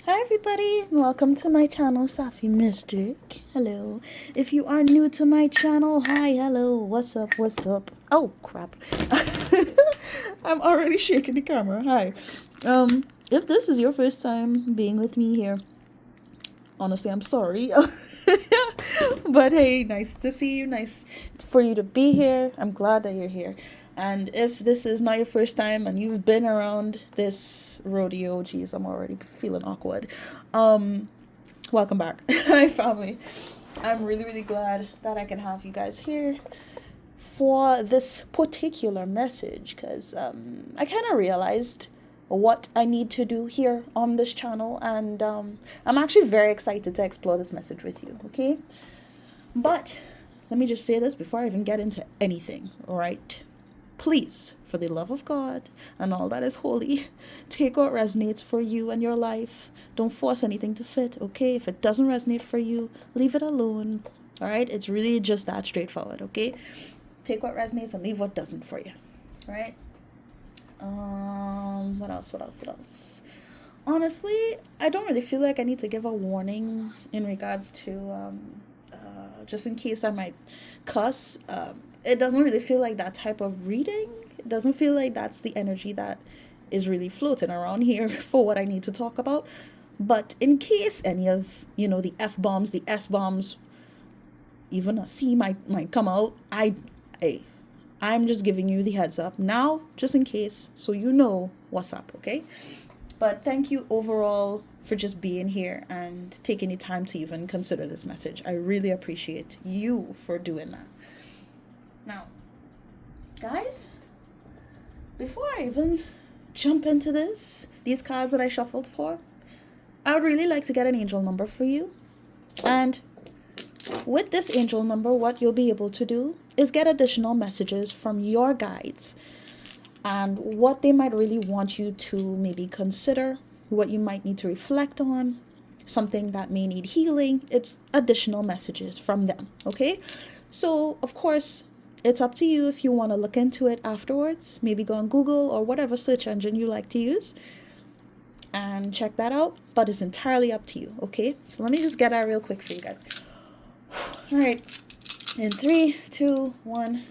Hi everybody, welcome to my channel, Safi Mystic. Hello. If you are new to my channel, hi, hello, what's up, what's up? Oh crap. I'm already shaking the camera. Hi. If this is your first time being with me here, honestly I'm sorry. But hey, nice to see you, nice for you to be here. I'm glad that you're here. And if this is not your first time and you've been around this rodeo, geez, I'm already feeling awkward. Welcome back. Hi family. I'm really glad that I can have you guys here for this particular message, because I kind of realized what I need to do here on this channel, and I'm actually very excited to explore this message with you, okay? But let me just say this before I even get into anything, all right? Please, for the love of God and all that is holy, take what resonates for you and your life. Don't force anything to fit, okay? If it doesn't resonate for you, leave it alone, all right? It's really just that straightforward, okay? Take what resonates and leave what doesn't for you, all right? What else? Honestly, I don't really feel like I need to give a warning in regards to just in case I might cuss. It doesn't really feel like that type of reading. It doesn't feel like that's the energy that is really floating around here for what I need to talk about. But in case any of, the F bombs, the S bombs, even a C might come out, I'm just giving you the heads up now, just in case, so you know what's up, okay? But thank you overall for just being here and taking the time to even consider this message. I really appreciate you for doing that. Now, guys, before I even jump into these cards that I shuffled for, I would really like to get an angel number for you. And with this angel number, what you'll be able to do is get additional messages from your guides and what they might really want you to maybe consider, what you might need to reflect on, something that may need healing. It's additional messages from them, okay? So, of course, it's up to you if you want to look into it afterwards. Maybe go on Google or whatever search engine you like to use and check that out, but it's entirely up to you, okay? So let me just get that real quick for you guys. All right, in 3, 2, 1.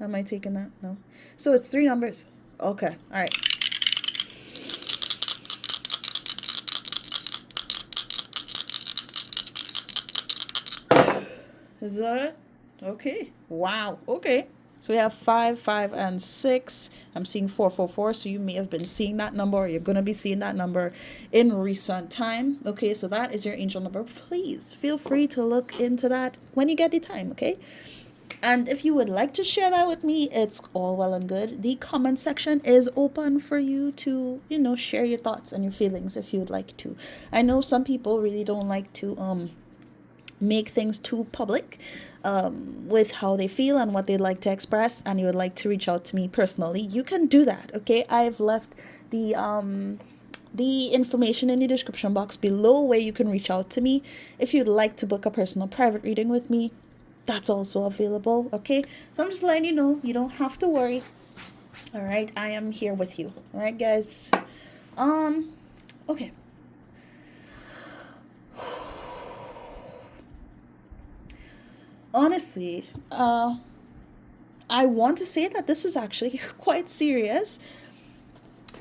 Am I taking that? No. So it's 3 numbers. Okay. All right. Is that it? Okay. Wow. Okay. So we have 5, 5, and 6. I'm seeing 4, 4, 4. So you may have been seeing that number, or you're going to be seeing that number in recent time. Okay. So that is your angel number. Please feel free to look into that when you get the time. Okay. And if you would like to share that with me, it's all well and good. The comment section is open for you to, share your thoughts and your feelings if you would like to. I know some people really don't like to make things too public with how they feel and what they'd like to express, and you would like to reach out to me personally. You can do that, okay? I've left the information in the description box below where you can reach out to me if you'd like to book a personal private reading with me. That's also available, okay? So I'm just letting you know, you don't have to worry. All right, I am here with you. All right, guys. Okay. Honestly, I want to say that this is actually quite serious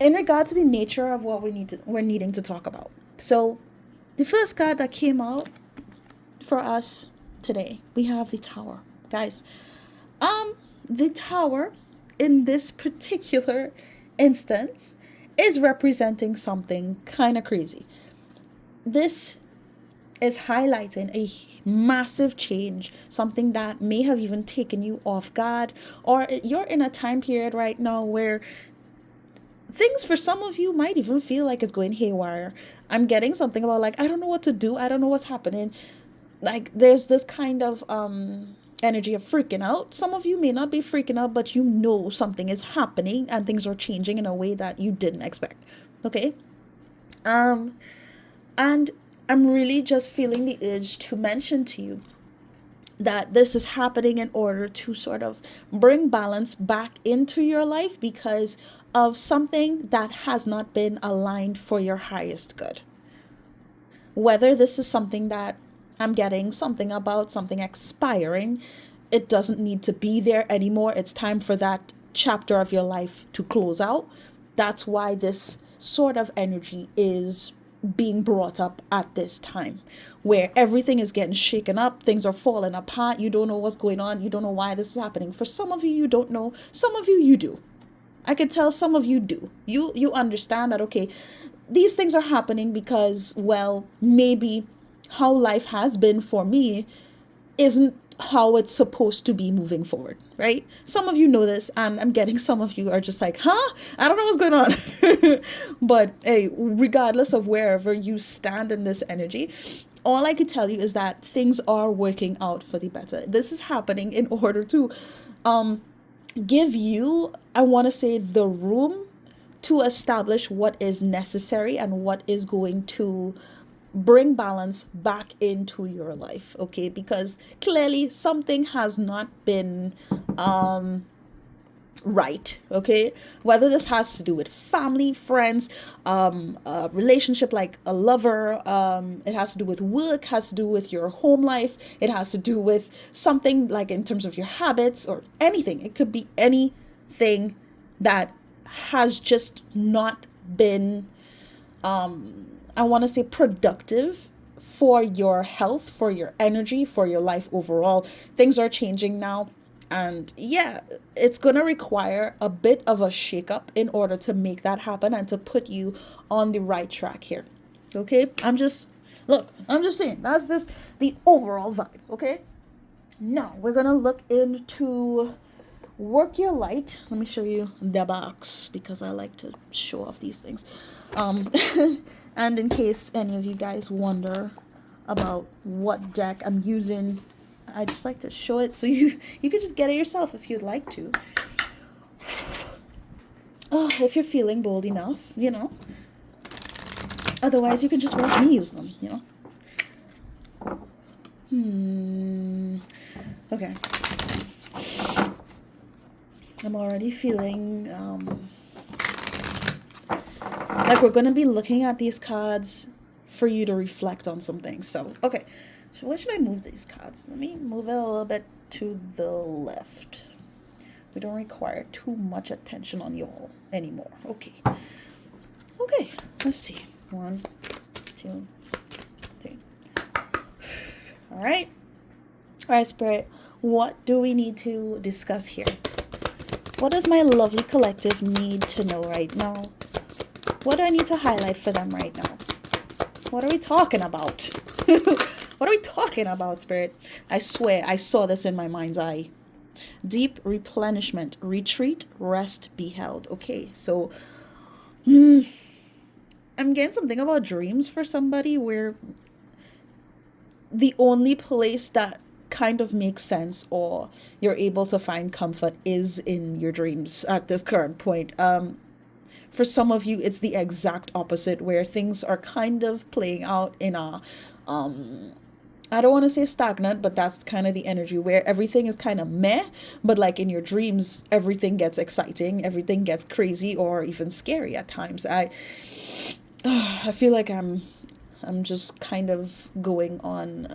in regard to the nature of what we're needing to talk about. So, the first card that came out for us today, we have the Tower, guys. The Tower in this particular instance is representing something kind of crazy. This is highlighting a massive change, something that may have even taken you off guard, or you're in a time period right now where things for some of you might even feel like it's going haywire. I'm getting something about I don't know what to do, I don't know what's happening. There's this kind of energy of freaking out. Some of you may not be freaking out, but something is happening and things are changing in a way that you didn't expect, okay? And I'm really just feeling the urge to mention to you that this is happening in order to sort of bring balance back into your life because of something that has not been aligned for your highest good. Whether this is something that I'm getting something about, something expiring, it doesn't need to be there anymore. It's time for that chapter of your life to close out. That's why this sort of energy is being brought up at this time, where everything is getting shaken up, things are falling apart, you don't know what's going on, you don't know why this is happening. For some of you, you don't know. Some of you do. I can tell some of you do. You understand that, okay, these things are happening because, well, maybe how life has been for me isn't how it's supposed to be moving forward, right? Some of you know this, and I'm getting some of you are just like, huh? I don't know what's going on. But hey, regardless of wherever you stand in this energy, all I could tell you is that things are working out for the better. This is happening in order to give you, I want to say, the room to establish what is necessary and what is going to bring balance back into your life, okay? Because clearly something has not been right, okay? Whether this has to do with family, friends, a relationship like a lover, it has to do with work, has to do with your home life, it has to do with something like in terms of your habits or anything. It could be anything that has just not been I want to say productive for your health, for your energy, for your life overall. Things are changing now. And yeah, it's going to require a bit of a shakeup in order to make that happen and to put you on the right track here. Okay? I'm just saying, that's just the overall vibe. Okay? Now, we're going to look into work your light. Let me show you the box because I like to show off these things. And in case any of you guys wonder about what deck I'm using, I just like to show it so you could just get it yourself if you'd like to. Oh, if you're feeling bold enough, you know. Otherwise, you can just watch me use them, you know. Okay. I'm already feeling like we're going to be looking at these cards for you to reflect on something. So, okay. So where should I move these cards? Let me move it a little bit to the left. We don't require too much attention on y'all anymore. Okay. Okay. Let's see. 1, 2, 3. All right. All right, Spirit. What do we need to discuss here? What does my lovely collective need to know right now? What do I need to highlight for them right now? What are we talking about? What are we talking about, Spirit? I swear, I saw this in my mind's eye. Deep replenishment, retreat, rest, be held. Okay, so I'm getting something about dreams for somebody where the only place that kind of makes sense or you're able to find comfort is in your dreams at this current point. For some of you, it's the exact opposite, where things are kind of playing out in a I don't want to say stagnant, but that's kind of the energy where everything is kind of meh, but like in your dreams, everything gets exciting, everything gets crazy or even scary at times. I feel like I'm just kind of going on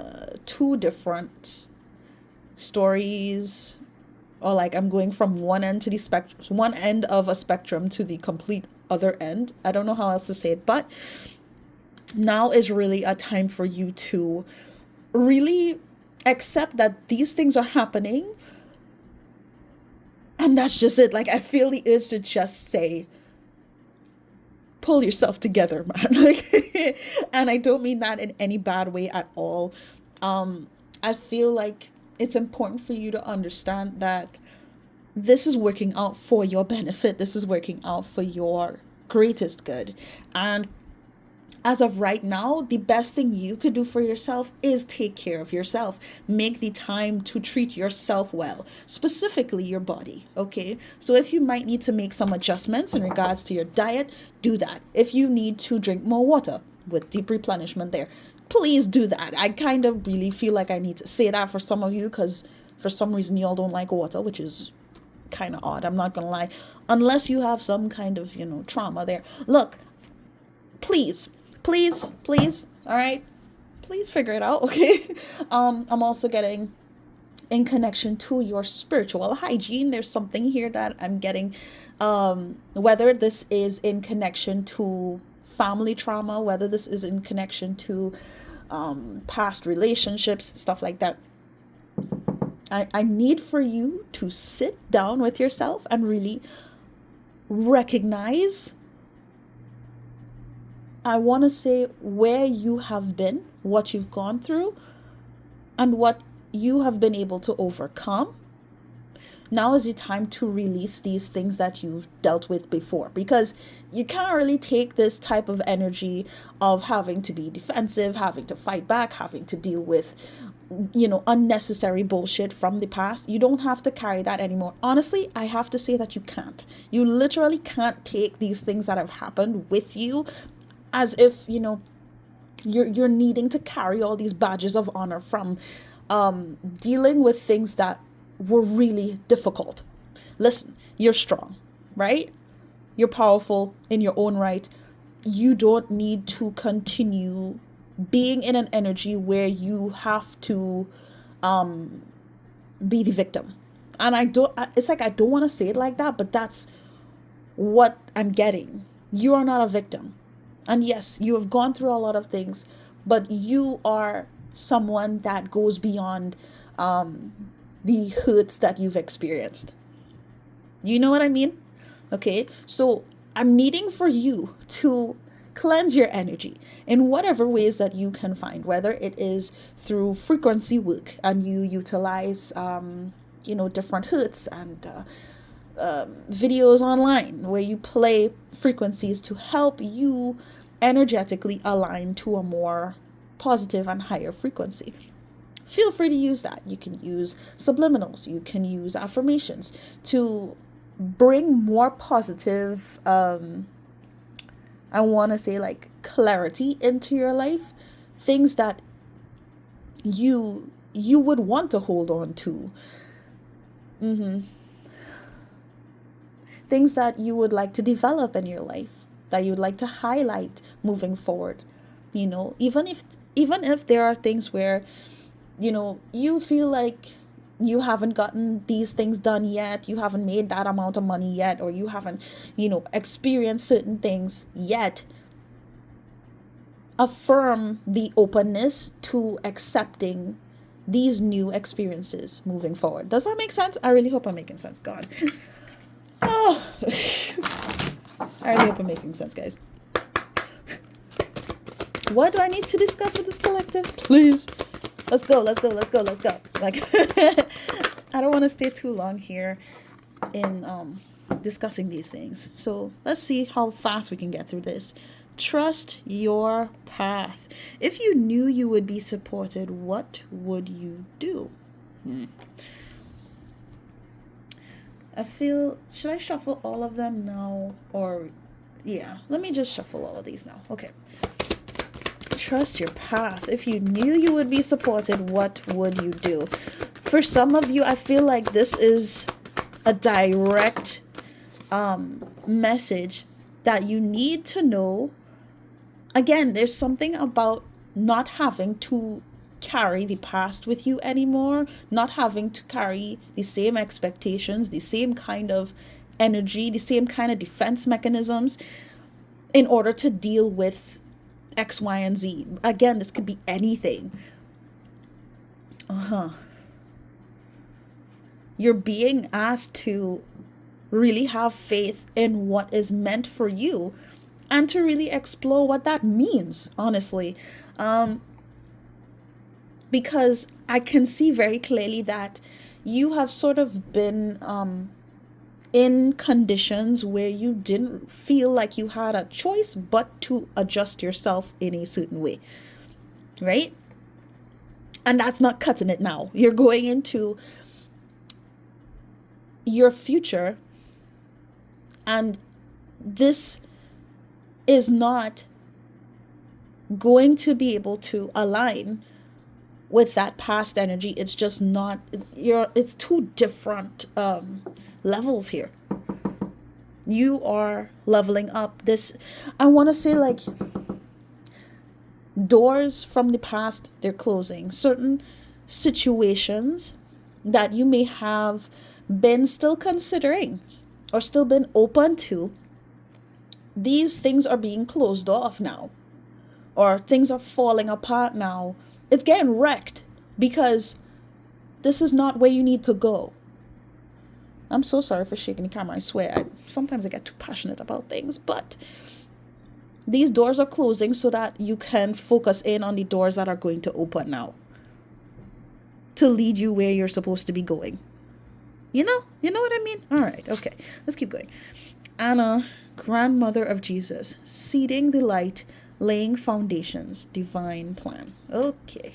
2 different stories, or like I'm going from one end to the spectrum, one end of a spectrum to the complete other end. I don't know how else to say it, but now is really a time for you to really accept that these things are happening, and that's just it. Like, I feel the urge to just say, pull yourself together, man. Like, and I don't mean that in any bad way at all. I feel like it's important for you to understand that this is working out for your benefit. This is working out for your greatest good. And as of right now, the best thing you could do for yourself is take care of yourself. Make the time to treat yourself well, specifically your body, okay? So if you might need to make some adjustments in regards to your diet, do that. If you need to drink more water with deep replenishment there, please do that. I kind of really feel like I need to say that for some of you, because for some reason y'all don't like water, which is kind of odd. I'm not gonna lie. Unless you have some kind of, trauma there. Look, please, please, please, all right? Please figure it out, okay? I'm also getting in connection to your spiritual hygiene. There's something here that I'm getting, whether this is in connection to family trauma, whether this is in connection to past relationships, stuff like that. I need for you to sit down with yourself and really recognize, I want to say, where you have been, what you've gone through, and what you have been able to overcome. Now is the time to release these things that you've dealt with before, because you can't really take this type of energy of having to be defensive, having to fight back, having to deal with, unnecessary bullshit from the past. You don't have to carry that anymore. Honestly, I have to say that you can't. You literally can't take these things that have happened with you as if, you're needing to carry all these badges of honor from dealing with things that were really difficult. Listen, you're strong, right? You're powerful in your own right. You don't need to continue being in an energy where you have to be the victim. And it's like, I don't want to say it like that, but that's what I'm getting. You are not a victim. And yes, you have gone through a lot of things, but you are someone that goes beyond the hurts that you've experienced. You know what I mean? Okay, so I'm needing for you to cleanse your energy in whatever ways that you can find, whether it is through frequency work and you utilize, different hoods and videos online where you play frequencies to help you energetically align to a more positive and higher frequency. Feel free to use that. You can use subliminals, you can use affirmations to bring more positive, I want to say, like, clarity into your life, things that you would want to hold on to. Things that you would like to develop in your life, that you'd like to highlight moving forward. Even if there are things where, you feel like you haven't gotten these things done yet, you haven't made that amount of money yet, or you haven't, experienced certain things yet, affirm the openness to accepting these new experiences moving forward. Does that make sense? I really hope I'm making sense. God. Oh, I really hope I'm making sense, guys. What do I need to discuss with this collective? Please. Let's go. Like, I don't want to stay too long here in discussing these things. So let's see how fast we can get through this. Trust your path. If you knew you would be supported, what would you do? I feel, should I shuffle all of them now? Or, yeah, let me just shuffle all of these now. Okay. Trust your path. If you knew you would be supported, what would you do? For some of you, I feel like this is a direct message that you need to know. Again, there's something about not having to carry the past with you anymore, not having to carry the same expectations, the same kind of energy, the same kind of defense mechanisms in order to deal with X, Y, and Z. Again, this could be anything. You're being asked to really have faith in what is meant for you and to really explore what that means, honestly. Because I can see very clearly that you have sort of been in conditions where you didn't feel like you had a choice but to adjust yourself in a certain way, right? And that's not cutting it now. You're going into your future, and this is not going to be able to align with that past energy. It's just not, it's two different levels here. You are leveling up. This, I want to say, like, doors from the past, they're closing. Certain situations that you may have been still considering or still been open to, these things are being closed off now, or things are falling apart now. It's getting wrecked because this is not where you need to go. I'm so sorry for shaking the camera. I swear, sometimes I get too passionate about things, but these doors are closing so that you can focus in on the doors that are going to open now to lead you where you're supposed to be going. You know what I mean? All right, okay, let's keep going. Anna, grandmother of Jesus, seeding the light, laying foundations, divine plan. Okay.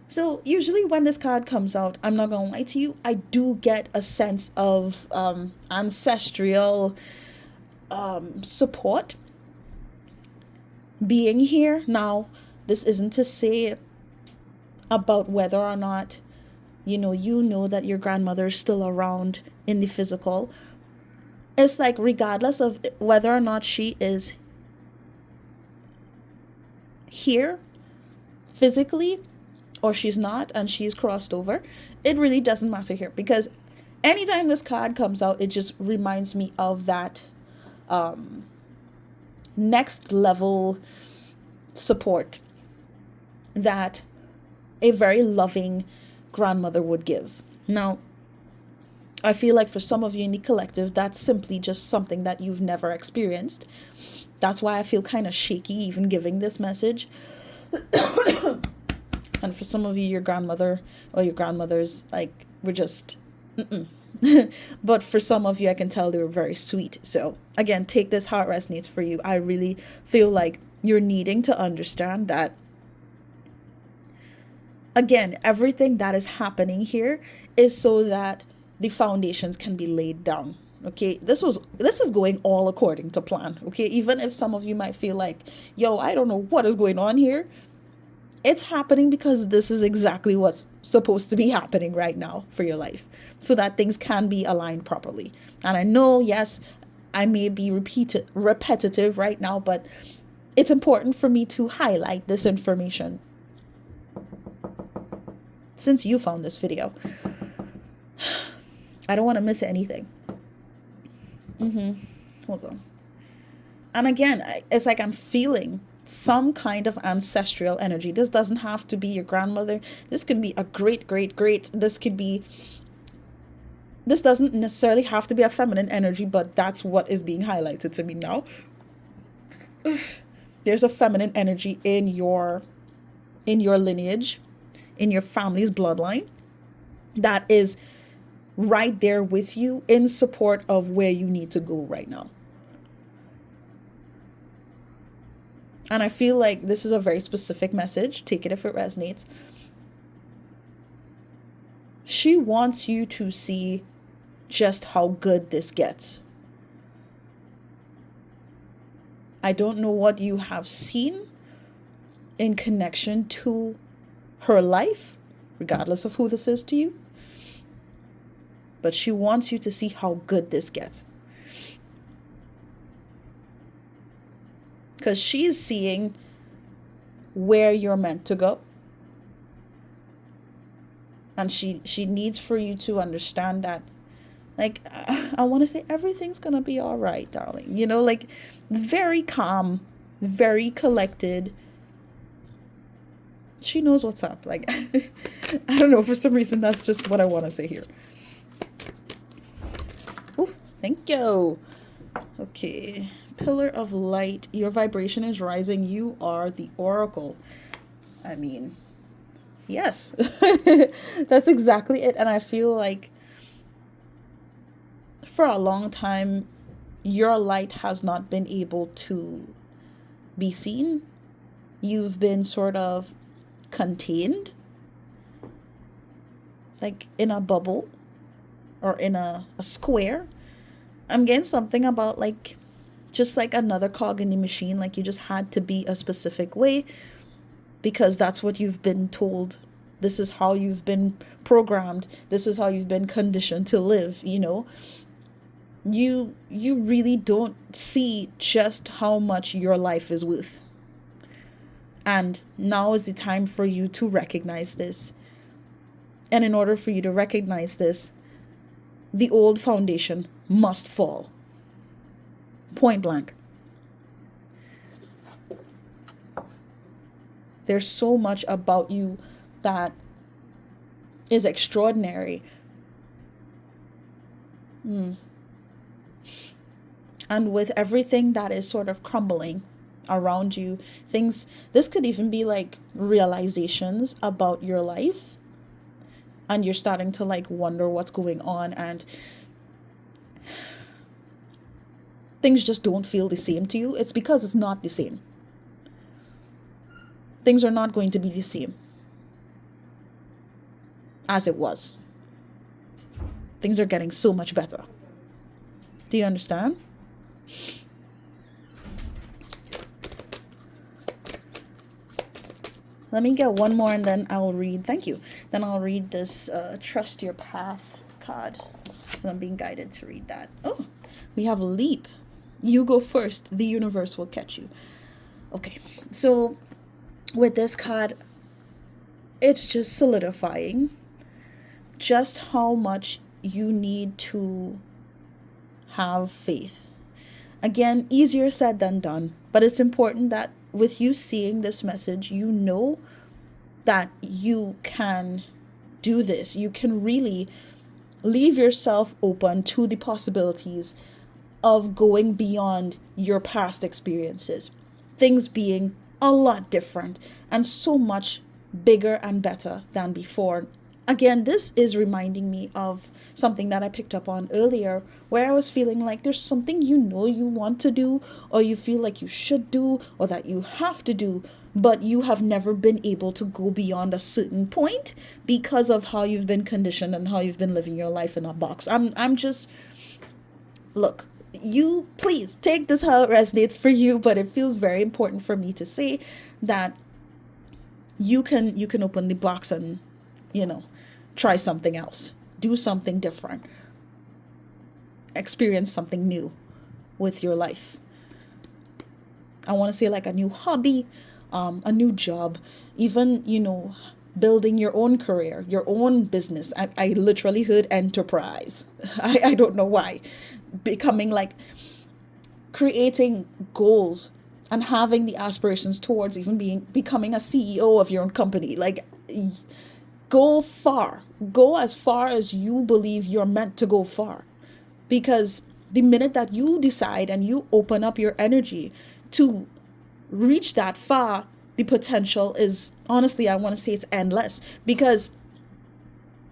So usually when this card comes out, I'm not gonna lie to you, I do get a sense of ancestral support being here. Now, this isn't to say about whether or not you know that your grandmother is still around in the physical. It's like, regardless of whether or not she is here physically or she's not and she's crossed over, it really doesn't matter here, because anytime this card comes out, it just reminds me of that next level support that a very loving grandmother would give. Now, I feel like for some of you in the collective, that's simply just something that you've never experienced. That's why I feel kind of shaky even giving this message. And for some of you, your grandmother or your grandmothers, like, were just but for some of you, I can tell they were very sweet. So again, take this how it resonates for you. I really feel like you're needing to understand that, again, everything that is happening here is so that the foundations can be laid down. Okay, this is going all according to plan. Okay, even if some of you might feel like, yo, I don't know what is going on here, it's happening because this is exactly what's supposed to be happening right now for your life, so that things can be aligned properly. And I know, yes, I may be repetitive right now, but it's important for me to highlight this information since you found this video. I don't want to miss anything. Hold on. And again, it's like I'm feeling some kind of ancestral energy. This doesn't have to be your grandmother. This could be a great. This doesn't necessarily have to be a feminine energy, but that's what is being highlighted to me now. There's a feminine energy in your lineage, in your family's bloodline, that is right there with you in support of where you need to go right now. And I feel like this is a very specific message. Take it if it resonates. She wants you to see just how good this gets. I don't know what you have seen in connection to her life, regardless of who this is to you, but she wants you to see how good this gets. Because she's seeing where you're meant to go. And she needs for you to understand that, like, I want to say everything's going to be all right, darling. You know, like, very calm, very collected. She knows what's up. Like, I don't know, for some reason, that's just what I want to say here. Oh, thank you. Okay. Pillar of light. Your vibration is rising. You are the oracle. I mean, yes. That's exactly it. And I feel like for a long time, your light has not been able to be seen. You've been sort of contained, like in a bubble or in a square. I'm getting something about like just like another cog in the machine. Like you just had to be a specific way because that's what you've been told. This is how you've been programmed. This is how you've been conditioned to live, you know. You really don't see just how much your life is worth. And now is the time for you to recognize this. And in order for you to recognize this, the old foundation must fall. Point blank. There's so much about you that is extraordinary. And with everything that is sort of crumbling around you, this could even be like realizations about your life. And you're starting to like wonder what's going on, and things just don't feel the same to you. It's because it's not the same. Things are not going to be the same as it was. Things are getting so much better. Do you understand? Let me get one more and then I'll read. Thank you. Then I'll read this Trust Your Path card. I'm being guided to read that. Oh, we have Leap. You go first. The universe will catch you. Okay. So with this card, it's just solidifying just how much you need to have faith. Again, easier said than done, but it's important that with you seeing this message, you know that you can do this. You can really leave yourself open to the possibilities of going beyond your past experiences, things being a lot different and so much bigger and better than before. Again, this is reminding me of something that I picked up on earlier, where I was feeling like there's something you know you want to do, or you feel like you should do, or that you have to do, but you have never been able to go beyond a certain point because of how you've been conditioned and how you've been living your life in a box. I'm just, look, you please take this how it resonates for you, but it feels very important for me to say that you can open the box and, you know, try something else, do something different, experience something new with your life. I want to say like a new hobby, a new job, even, you know, building your own career, your own business. I literally heard enterprise. I don't know why. Becoming like creating goals and having the aspirations towards even becoming a CEO of your own company. Like, go far. Go as far as you believe you're meant to go far. Because the minute that you decide and you open up your energy to reach that far, the potential is, honestly, I want to say it's endless. Because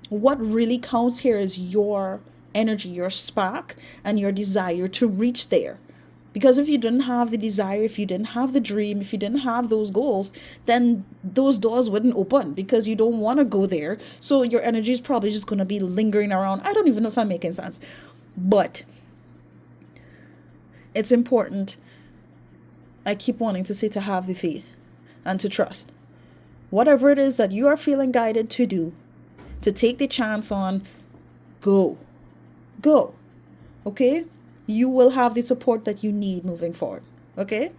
what really counts here is your energy, your spark, and your desire to reach there. Because if you didn't have the desire, if you didn't have the dream, if you didn't have those goals, then those doors wouldn't open because you don't want to go there. So your energy is probably just going to be lingering around. I don't even know if I'm making sense. But it's important, I keep wanting to say, to have the faith and to trust. Whatever it is that you are feeling guided to do, to take the chance on, go. Go. Okay? You will have the support that you need moving forward. Okay?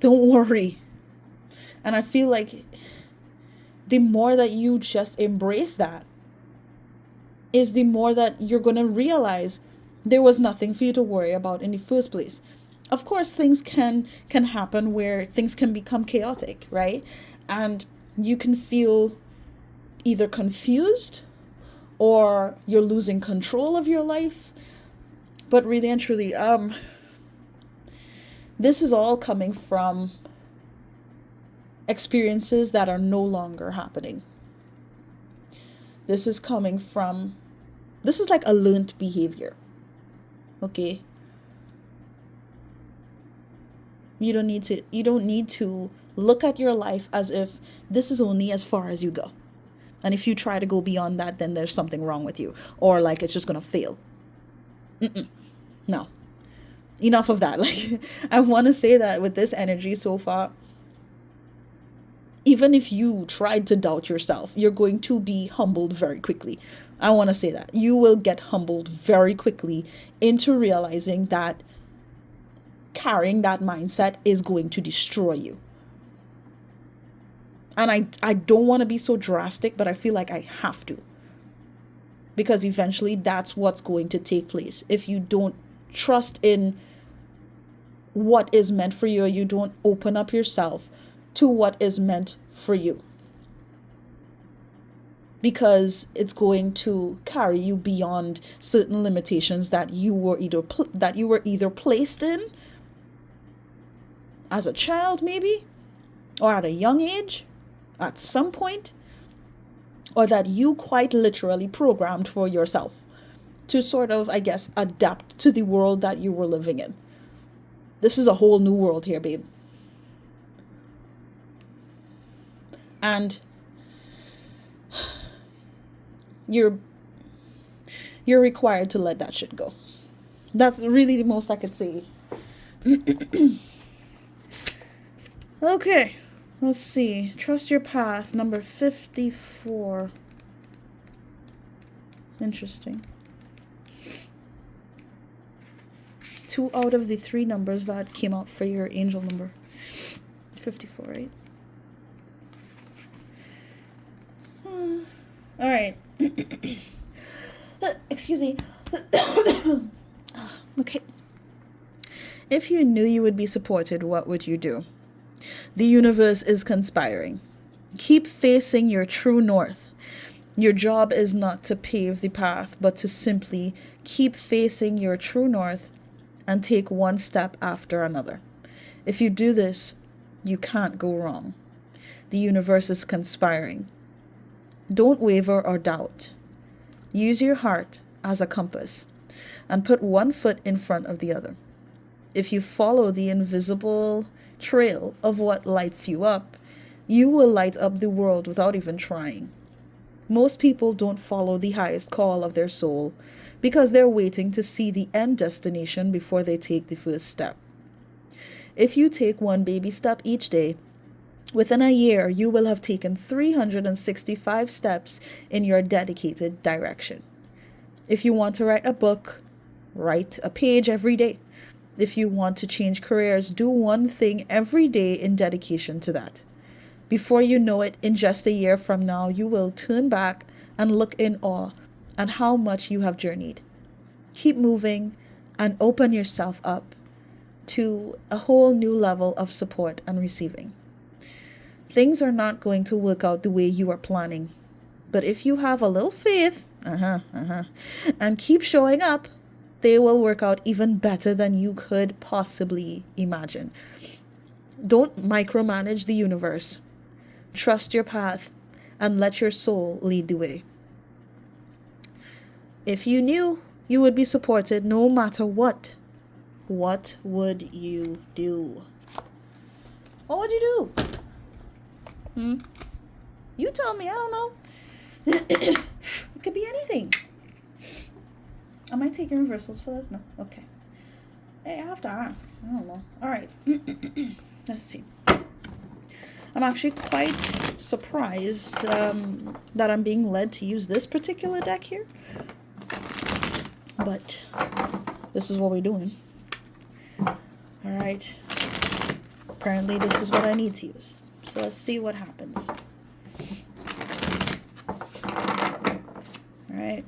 Don't worry. And I feel like the more that you just embrace that is the more that you're going to realize there was nothing for you to worry about in the first place. Of course, things can happen where things can become chaotic, right? And you can feel either confused or you're losing control of your life. But really and truly, this is all coming from experiences that are no longer happening. This is like a learned behavior. Okay? You don't need to look at your life as if this is only as far as you go. And if you try to go beyond that, then there's something wrong with you. Or like it's just going to fail. No. enough of that. Like, I want to say that with this energy so far, even if you tried to doubt yourself, you're going to be humbled very quickly. I want to say that. You will get humbled very quickly into realizing that carrying that mindset is going to destroy you. And I don't want to be so drastic, but I feel like I have to. Because eventually that's what's going to take place. If you don't trust in what is meant for you, or you don't open up yourself to what is meant for you. Because it's going to carry you beyond certain limitations that you were either placed in as a child, maybe, or at a young age, at some point, or that you quite literally programmed for yourself to sort of, I guess, adapt to the world that you were living in. This is a whole new world here, babe. And you're required to let that shit go. That's really the most I could say. Okay, let's see. Trust your path, number 54. Interesting. 2 out of the 3 numbers that came out for your angel number. 54, right? All right. Excuse me. Okay. If you knew you would be supported, what would you do? The universe is conspiring. Keep facing your true north. Your job is not to pave the path, but to simply keep facing your true north and take one step after another. If you do this, you can't go wrong. The universe is conspiring. Don't waver or doubt. Use your heart as a compass and put one foot in front of the other. If you follow the invisible trail of what lights you up, you will light up the world without even trying. Most people don't follow the highest call of their soul because they're waiting to see the end destination before they take the first step. If you take one baby step each day, within a year, you will have taken 365 steps in your dedicated direction. If you want to write a book, write a page every day. If you want to change careers, do one thing every day in dedication to that. Before you know it, in just a year from now, you will turn back and look in awe at how much you have journeyed. Keep moving and open yourself up to a whole new level of support and receiving. Things are not going to work out the way you are planning. But if you have a little faith, and keep showing up, they will work out even better than you could possibly imagine. Don't micromanage the universe. Trust your path and let your soul lead the way. If you knew you would be supported no matter what would you do? What would you do? You tell me, I don't know. It could be anything. Am I taking reversals for this? No. Okay. Hey, I have to ask. I don't know. All right. Let's see. I'm actually quite surprised that I'm being led to use this particular deck here. But this is what we're doing. All right. Apparently this is what I need to use. So let's see what happens. All right.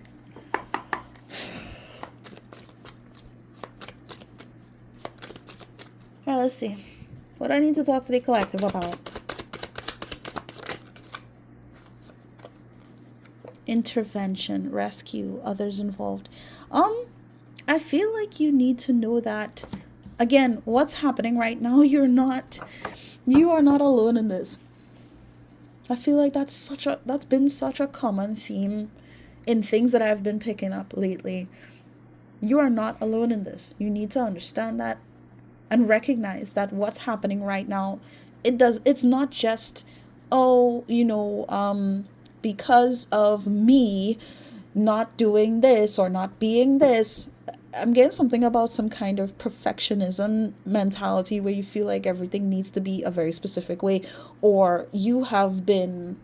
All right, let's see. What do I need to talk to the collective about? Intervention, rescue, others involved. I feel like you need to know that, again, what's happening right now, you are not alone in this. I feel like that's been such a common theme in things that I've been picking up lately. You are not alone in this. You need to understand that and recognize that what's happening right now, it's not just, because of me not doing this or not being this. I'm getting something about some kind of perfectionism mentality where you feel like everything needs to be a very specific way, or you have been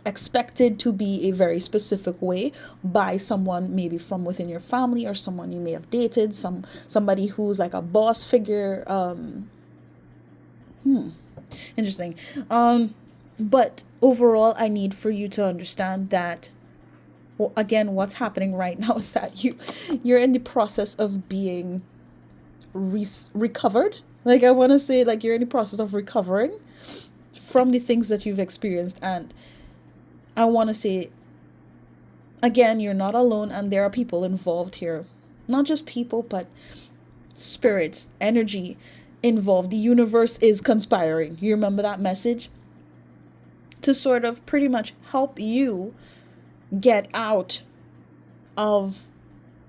expected to be a very specific way by someone maybe from within your family, or someone you may have dated, somebody who's like a boss figure. Interesting. But overall, I need for you to understand that, well, again, what's happening right now is that you're in the process of being recovered. Like, I want to say, like, you're in the process of recovering from the things that you've experienced. And I want to say, again, you're not alone, and there are people involved here. Not just people, but spirits, energy involved. The universe is conspiring. You remember that message? To sort of pretty much help you get out of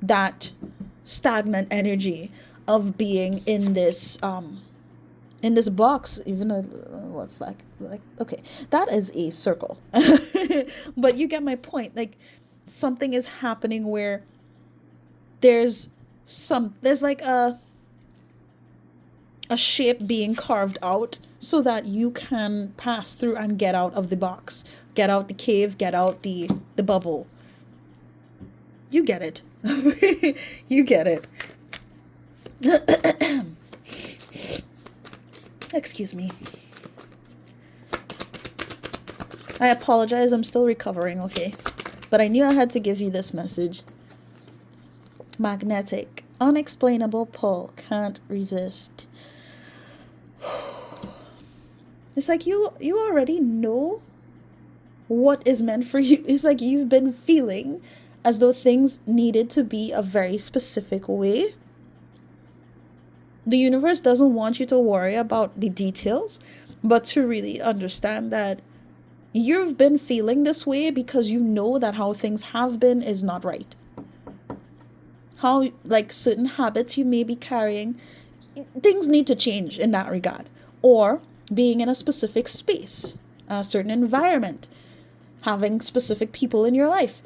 that stagnant energy of being in this box. Even though what's like okay, that is a circle. But you get my point. Like, something is happening where there's like a shape being carved out so that you can pass through and get out of the box, get out the cave, get out the bubble. You get it. You get it. Excuse me. I apologize, I'm still recovering, okay? But I knew I had to give you this message. Magnetic, unexplainable pull, can't resist. It's like you already know what is meant for you. It's like you've been feeling as though things needed to be a very specific way. The universe doesn't want you to worry about the details, but to really understand that you've been feeling this way because you know that how things have been is not right. How, like, certain habits you may be carrying, things need to change in that regard. Or being in a specific space, a certain environment, having specific people in your life,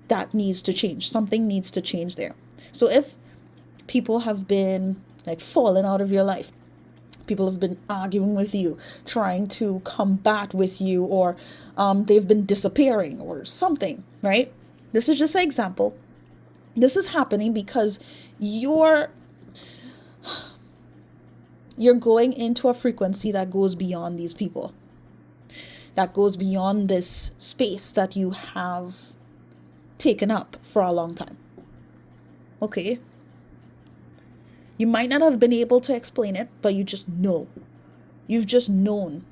that needs to change. Something needs to change there. So if people have been like falling out of your life, people have been arguing with you, trying to combat with you, or they've been disappearing or something, right? This is just an example. This is happening because you're going into a frequency that goes beyond these people, that goes beyond this space that you have taken up for a long time. Okay? You might not have been able to explain it, but you just know. You've just known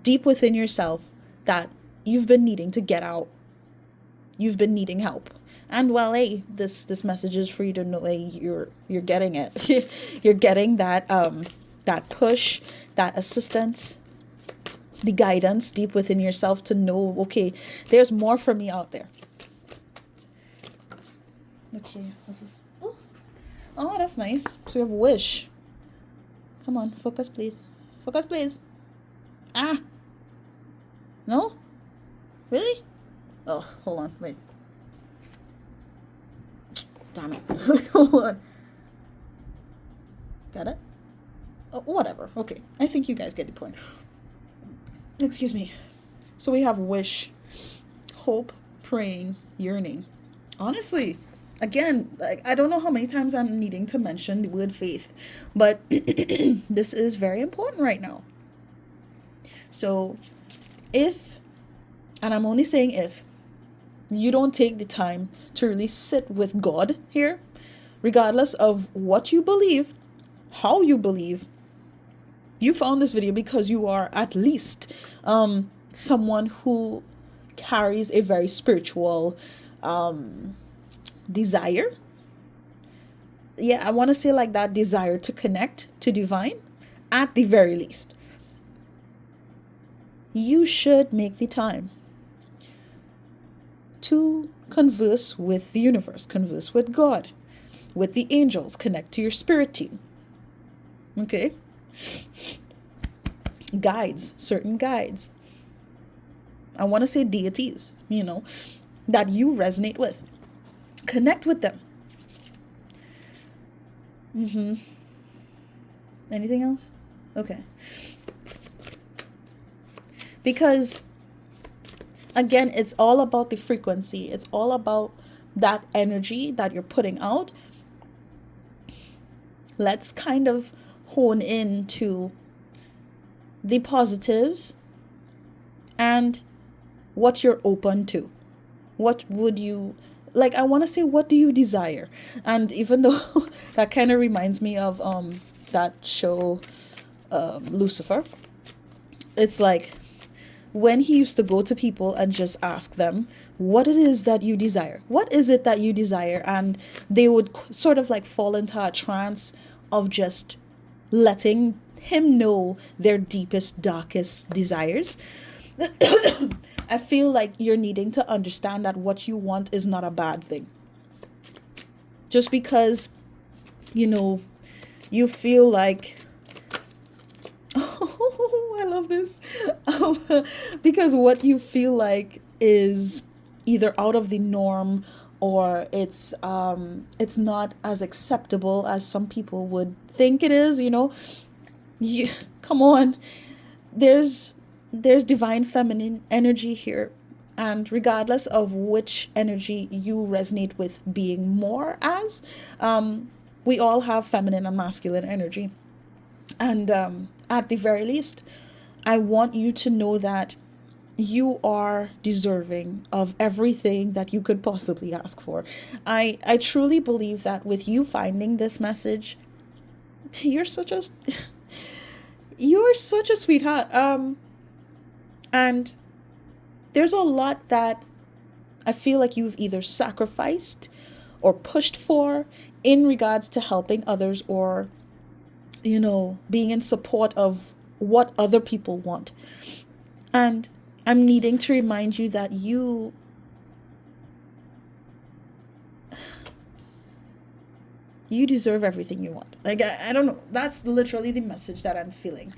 deep within yourself that you've been needing to get out. You've been needing help. And well, hey, this message is for you to know, hey, you're getting it. You're getting that that push, that assistance, the guidance deep within yourself to know, okay, there's more for me out there. Okay, this is oh, that's nice. So we have wish. Come on, focus please. Focus please. Ah. No? Really? Oh, hold on, wait. Damn it. Hold on. Got it? Oh, whatever. Okay. I think you guys get the point. Excuse me. So we have wish, hope, praying, yearning. Honestly, again, like, I don't know how many times I'm needing to mention the word faith, but this is very important right now. So if, and I'm only saying if, you don't take the time to really sit with God here, regardless of what you believe, how you believe, you found this video because you are at least someone who carries a very spiritual desire. Yeah, I want to say like that desire to connect to divine, at the very least. You should make the time to converse with the universe, converse with God, with the angels, connect to your spirit team. Okay? Guides, certain guides. I want to say deities, that you resonate with. Connect with them. Mm-hmm. Anything else? Okay. Because again, it's all about the frequency. It's all about that energy that you're putting out. Let's kind of hone in to the positives and what you're open to. What would you like? I want to say, what do you desire? And even though that kind of reminds me of that show, Lucifer, it's like when he used to go to people and just ask them what it is that you desire. What is it that you desire? And they would sort of like fall into a trance of just letting him know their deepest, darkest desires. I feel like you're needing to understand that what you want is not a bad thing. Just because, you know, you feel like, oh, I love this. Because what you feel like is either out of the norm or it's not as acceptable as some people would think it is, you know. You, come on. There's divine feminine energy here, and regardless of which energy you resonate with being more as, we all have feminine and masculine energy. And at the very least, I want you to know that you are deserving of everything that you could possibly ask for. I truly believe that with you finding this message, you're such a you're such a sweetheart. And there's a lot that I feel like you've either sacrificed or pushed for in regards to helping others, or, you know, being in support of what other people want. And I'm needing to remind you that you deserve everything you want. Like, I don't know. That's literally the message that I'm feeling.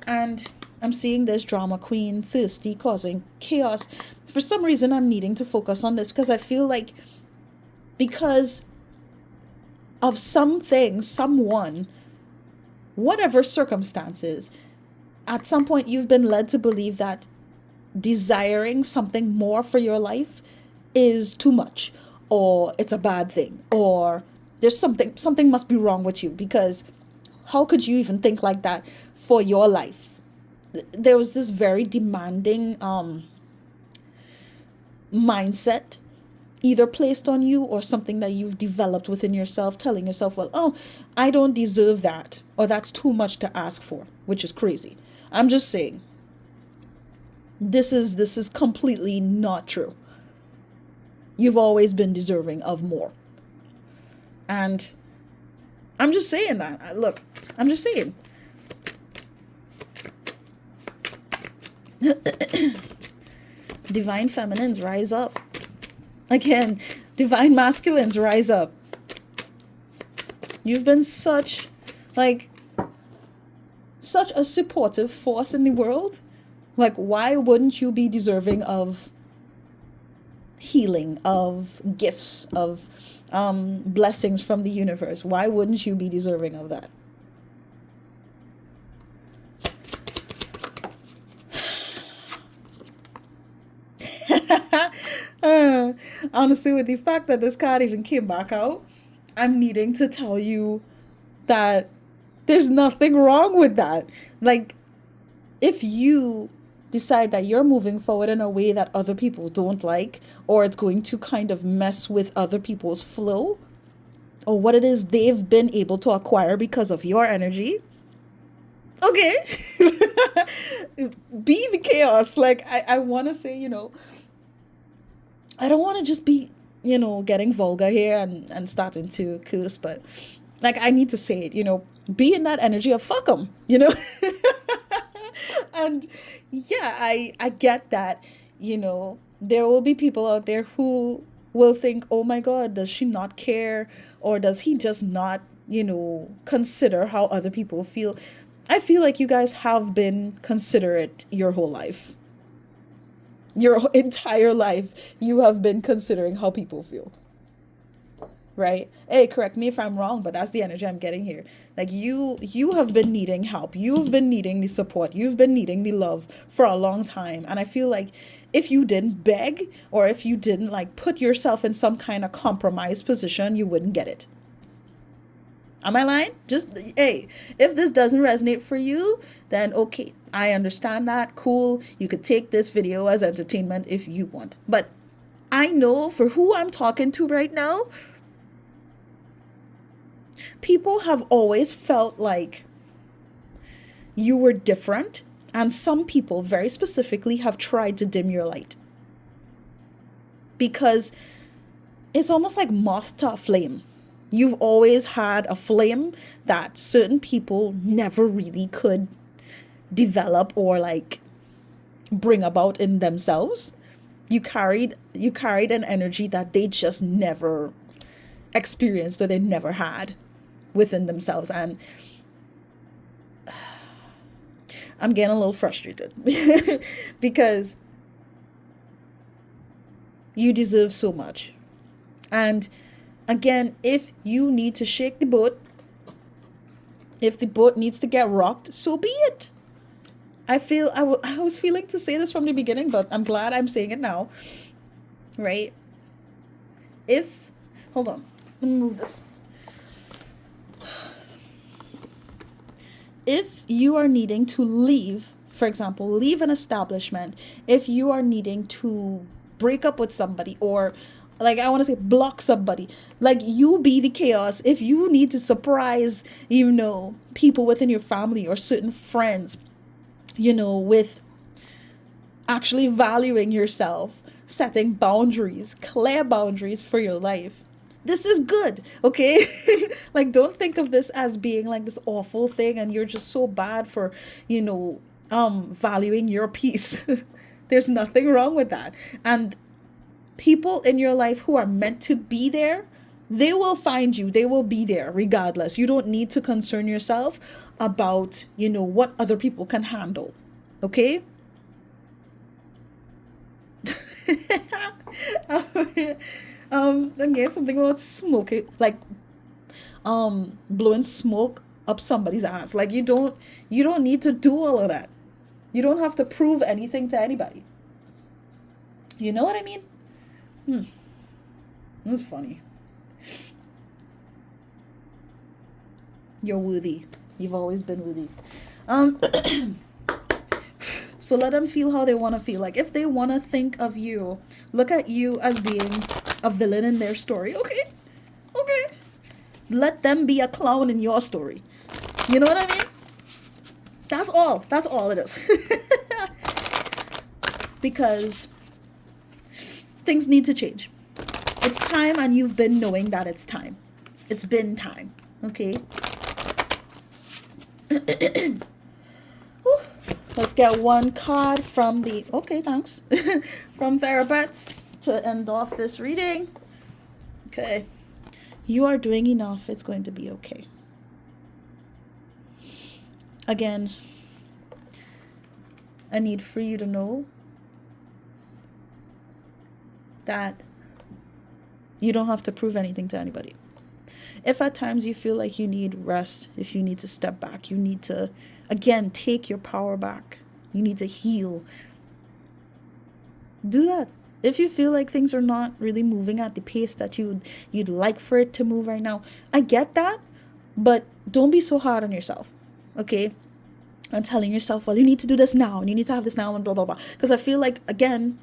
And I'm seeing this drama queen, thirsty, causing chaos. For some reason, I'm needing to focus on this because I feel like because of something, someone, whatever circumstances, at some point you've been led to believe that desiring something more for your life is too much, or it's a bad thing, or there's something must be wrong with you, because how could you even think like that for your life? There was this very demanding mindset either placed on you or something that you've developed within yourself, telling yourself, well, oh, I don't deserve that, or that's too much to ask for, which is crazy. I'm just saying, this is completely not true. You've always been deserving of more. And I'm just saying that. Look, I'm just saying. Divine feminines, rise up. Again, divine masculines, rise up. You've been such a supportive force in the world. Like, why wouldn't you be deserving of healing, of gifts, of blessings from the universe? Why wouldn't you be deserving of that? Honestly, with the fact that this card even came back out, I'm needing to tell you that there's nothing wrong with that. Like, if you decide that you're moving forward in a way that other people don't like, or it's going to kind of mess with other people's flow, or what it is they've been able to acquire because of your energy, okay. Be the chaos. Like, I want to say, I don't want to just be, getting vulgar here and starting to curse, but like, I need to say it, be in that energy of fuck them. And yeah, I get that, there will be people out there who will think, oh my God, does she not care? Or does he just not, consider how other people feel? I feel like you guys have been considerate your whole life. Your entire life, you have been considering how people feel. right? Hey, correct me if I'm wrong, but that's the energy I'm getting here. Like you have been needing help. You've been needing the support. You've been needing the love for a long time. And I feel like if you didn't beg or if you didn't like put yourself in some kind of compromised position, you wouldn't get it. Am I lying? Just, hey, if this doesn't resonate for you, then okay, I understand that. Cool. You could take this video as entertainment if you want. But I know for who I'm talking to right now, people have always felt like you were different, and some people very specifically have tried to dim your light because it's almost like moth to a flame. You've always had a flame that certain people never really could develop or like bring about in themselves. You carried an energy that they just never experienced or they never had within themselves. And I'm getting a little frustrated because you deserve so much. And again, if you need to shake the boat, if the boat needs to get rocked, so be it. I was feeling to say this from the beginning, but I'm glad I'm saying it now. Right? If, hold on, let me move this. If you are needing to leave, for example, leave an establishment, if you are needing to break up with somebody or like I want to say block somebody, like you be the chaos. If you need to surprise, people within your family or certain friends, with actually valuing yourself, setting boundaries, clear boundaries for your life. This is good, okay? Like, don't think of this as being like this awful thing and you're just so bad for, valuing your peace. There's nothing wrong with that. And people in your life who are meant to be there, they will find you. They will be there regardless. You don't need to concern yourself about, what other people can handle. Okay? Again, something about smoking, like blowing smoke up somebody's ass. Like you don't need to do all of that. You don't have to prove anything to anybody. You know what I mean? It was funny. You're worthy. You've always been worthy. So let them feel how they want to feel. Like if they want to think of you, look at you as being a villain in their story. Okay. Let them be a clown in your story. You know what I mean? That's all it is. Because things need to change. It's time, and you've been knowing that it's time. It's been time. Okay? Let's get one card from the... Okay, thanks. From Therapets to end off this reading. Okay. You are doing enough. It's going to be okay. Again, I need for you to know that you don't have to prove anything to anybody. If at times you feel like you need rest, if you need to step back, you need to, again, take your power back. You need to heal. Do that. If you feel like things are not really moving at the pace that you'd like for it to move right now, I get that, but don't be so hard on yourself, okay? And telling yourself, well, you need to do this now, and you need to have this now, and blah, blah, blah. Because I feel like, again,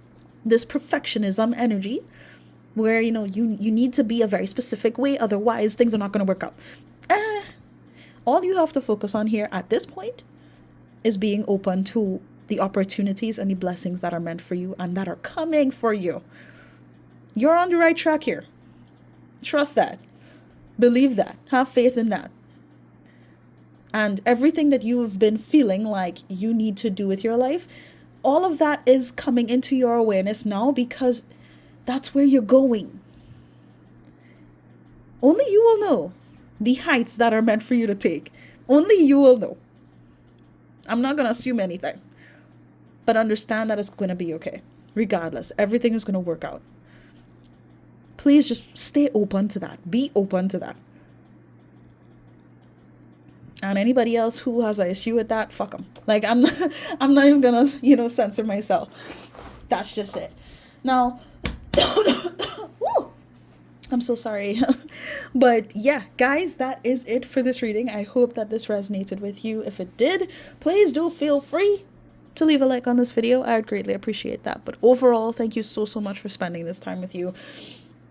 this perfectionism energy, where, you need to be a very specific way, otherwise things are not going to work out. All you have to focus on here at this point is being open to the opportunities and the blessings that are meant for you and that are coming for you. You're on the right track here. Trust that. Believe that. Have faith in that. And everything that you've been feeling like you need to do with your life, all of that is coming into your awareness now because that's where you're going. Only you will know the heights that are meant for you to take. Only you will know. I'm not going to assume anything. But understand that it's going to be okay. Regardless, everything is going to work out. please just stay open to that. Be open to that. And anybody else who has an issue with that, fuck them. Like, I'm not even gonna, censor myself. That's just it. Now, I'm so sorry. But yeah, guys, that is it for this reading. I hope that this resonated with you. If it did, please do feel free to leave a like on this video. I would greatly appreciate that. But overall, thank you so much for spending this time with you.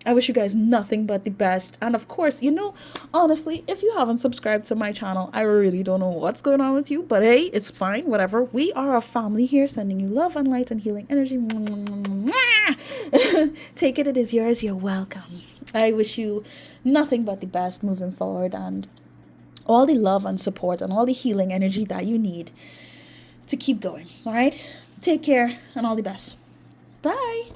I wish you guys nothing but the best. And of course, honestly, if you haven't subscribed to my channel, I really don't know what's going on with you. But hey, it's fine, whatever. We are a family here, sending you love and light and healing energy. Take it is yours. You're welcome. I wish you nothing but the best moving forward, and all the love and support and all the healing energy that you need to keep going. All right? Take care and all the best. Bye.